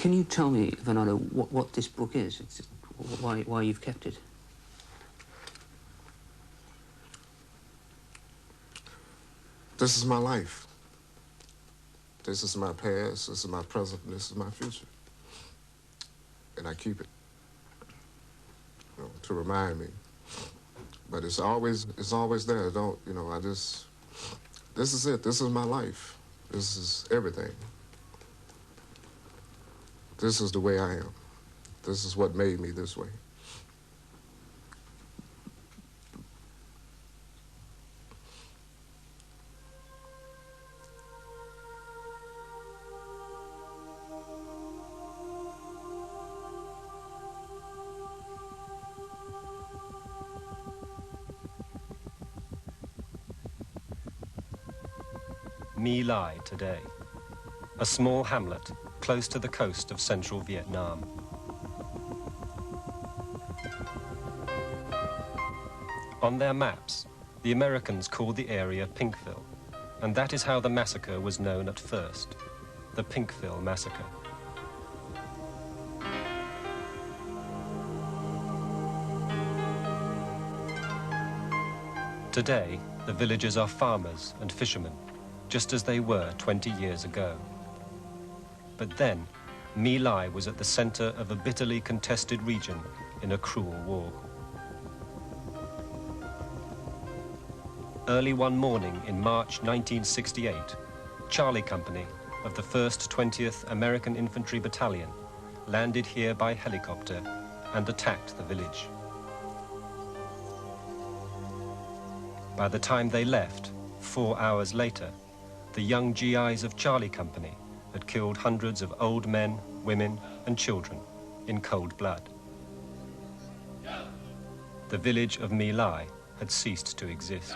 Can you tell me, Bernardo, what this book is? Why you've kept it? This is my life. This is my past, this is my present, this is my future. And I keep it, you know, to remind me. But it's always there. Don't, you know, this is it. This is my life. This is everything. This is the way I am. This is what made me this way. My Lai today, a small hamlet close to the coast of central Vietnam. On their maps, the Americans called the area Pinkville, and that is how the massacre was known at first, the Pinkville Massacre. Today, the villagers are farmers and fishermen, just as they were 20 years ago. But then, My Lai was at the center of a bitterly contested region in a cruel war. Early one morning in March 1968, Charlie Company of the 1st 20th American Infantry Battalion landed here by helicopter and attacked the village. By the time they left, 4 hours later, the young GIs of Charlie Company had killed hundreds of old men, women, and children in cold blood. The village of My Lai had ceased to exist.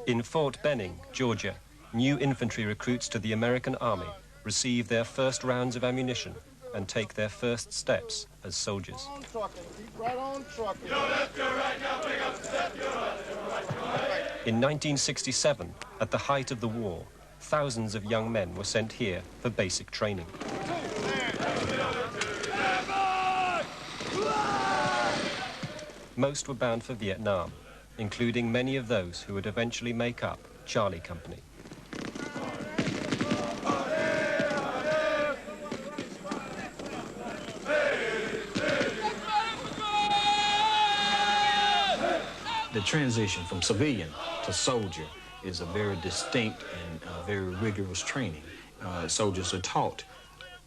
In Fort Benning, Georgia, new infantry recruits to the American Army receive their first rounds of ammunition and take their first steps as soldiers. In 1967, at the height of the war, thousands of young men were sent here for basic training. Most were bound for Vietnam, including many of those who would eventually make up Charlie Company. The transition from civilian to soldier is a very distinct and very rigorous training. Soldiers are taught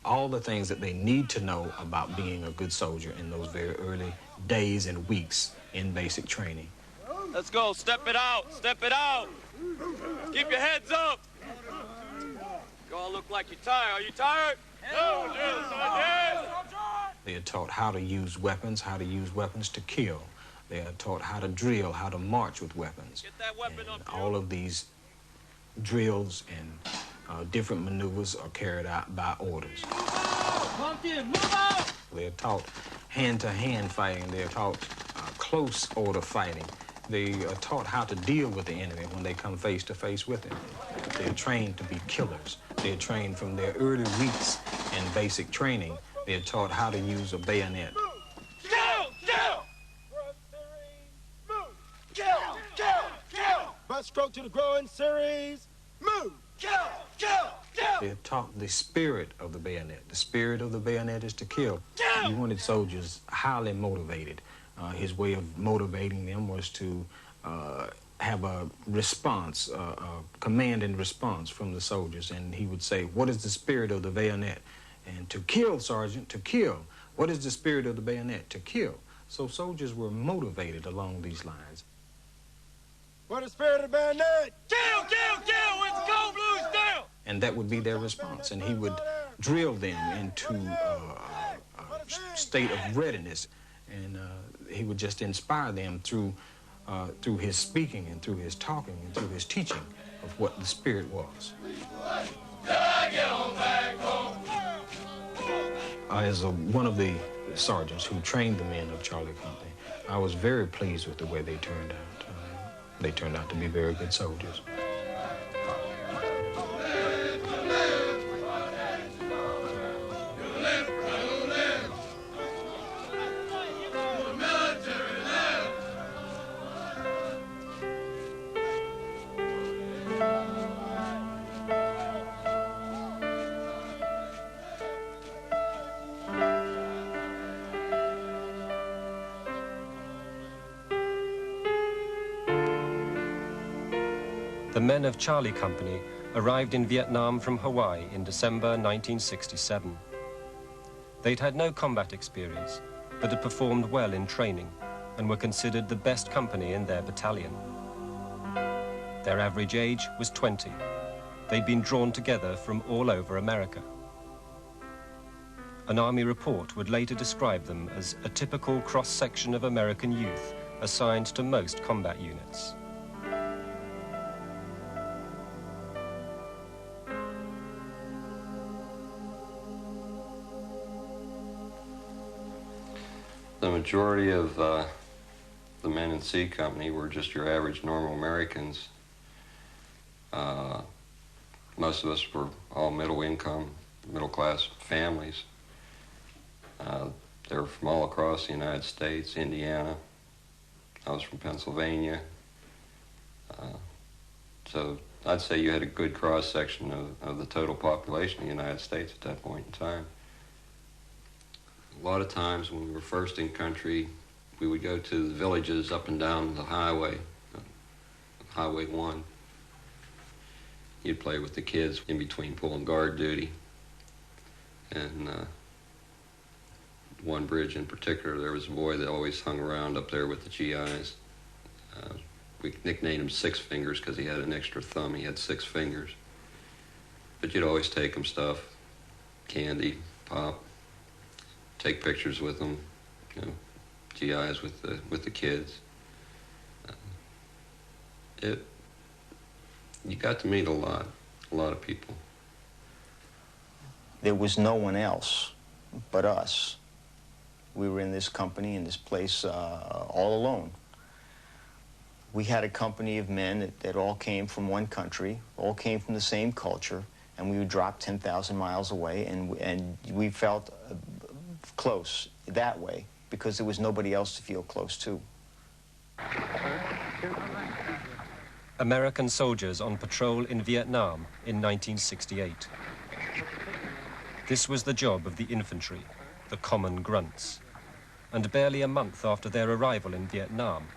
all the things that they need to know about being a good soldier in those very early days and weeks in basic training. Let's go, step it out, step it out. Keep your heads up. You all look like you're tired. Are you tired? No, yes. They are taught how to use weapons to kill. They are taught how to drill, how to march with weapons. Get that weapon up, all of these drills and different maneuvers are carried out by orders. Pumpkin, move out! They are taught hand-to-hand fighting. They are taught close order fighting. They are taught how to deal with the enemy when they come face-to-face with him. They are trained to be killers. They are trained from their early weeks in basic training. They are taught how to use a bayonet. Butt stroke to the growing series. Move! Kill! Kill! Kill! They're taught the spirit of the bayonet. The spirit of the bayonet is to kill. He wanted soldiers highly motivated. His way of motivating them was to have a response, a command and response from the soldiers. And he would say, what is the spirit of the bayonet? And to kill, Sergeant, to kill. What is the spirit of the bayonet? To kill. So soldiers were motivated along these lines. What is the spirit of the bayonet? Kill, kill, kill! It's cold blues down! And that would be their response. And he would drill them into a state of readiness. And he would just inspire them through his speaking and through his talking and through his teaching of what the spirit was. As one of the sergeants who trained the men of Charlie Company, I was very pleased with the way they turned out. They turned out to be very good soldiers. The men of Charlie Company arrived in Vietnam from Hawaii in December 1967. They'd had no combat experience, but had performed well in training and were considered the best company in their battalion. Their average age was 20. They'd been drawn together from all over America. An Army report would later describe them as a typical cross-section of American youth assigned to most combat units. The majority of the men in C Company were just your average normal Americans. Most of us were all middle income, middle class families. They were from all across the United States, Indiana. I was from Pennsylvania. So I'd say you had a good cross-section of the total population of the United States at that point in time. A lot of times when we were first in country, we would go to the villages up and down the highway, Highway 1. You'd play with the kids in between pulling guard duty. And one bridge in particular, there was a boy that always hung around up there with the GIs. We nicknamed him Six Fingers because he had an extra thumb. He had 6 fingers. But you'd always take him stuff, candy, pop. Take pictures with them, you know, GIs with the kids. You got to meet a lot of people. There was no one else but us. We were in this company, in this place, all alone. We had a company of men that all came from one country, all came from the same culture, and we would drop 10,000 miles away, and we felt close that way because there was nobody else to feel close to. American soldiers on patrol in Vietnam in 1968. This was the job of the infantry, the common grunts. And barely a month after their arrival in Vietnam,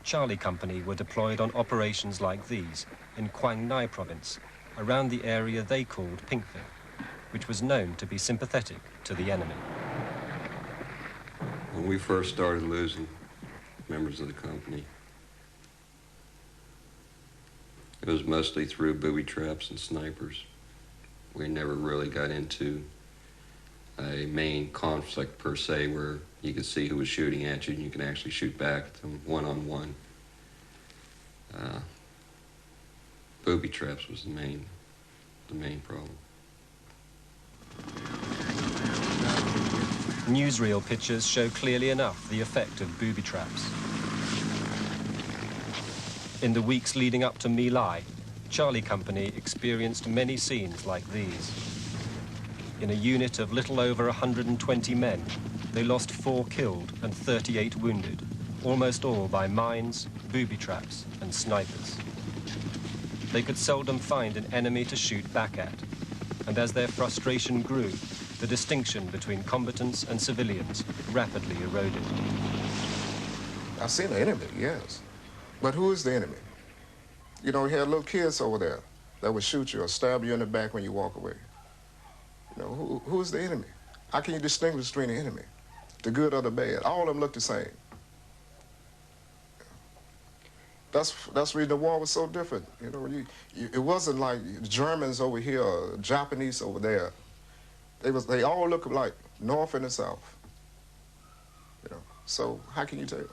Charlie Company were deployed on operations like these in Quang Ngai province, around the area they called Pinkville, which was known to be sympathetic to the enemy. When we first started losing members of the company, it was mostly through booby traps and snipers. We never really got into a main conflict per se where you could see who was shooting at you and you could actually shoot back at them one-on-one. Booby traps was the main problem. Newsreel pictures show clearly enough the effect of booby traps. In the weeks leading up to My Lai, Charlie Company experienced many scenes like these. In a unit of little over 120 men, they lost 4 killed and 38 wounded, almost all by mines, booby traps, and snipers. They could seldom find an enemy to shoot back at, and as their frustration grew, the distinction between combatants and civilians rapidly eroded. I've seen the enemy, yes. But who is the enemy? You know, you had little kids over there that would shoot you or stab you in the back when you walk away. You know, who's the enemy? How can you distinguish between the enemy, the good or the bad? All of them look the same. That's the reason the war was so different. You know, it wasn't like the Germans over here or Japanese over there. They all look like North and the South. You know, so how can you tell?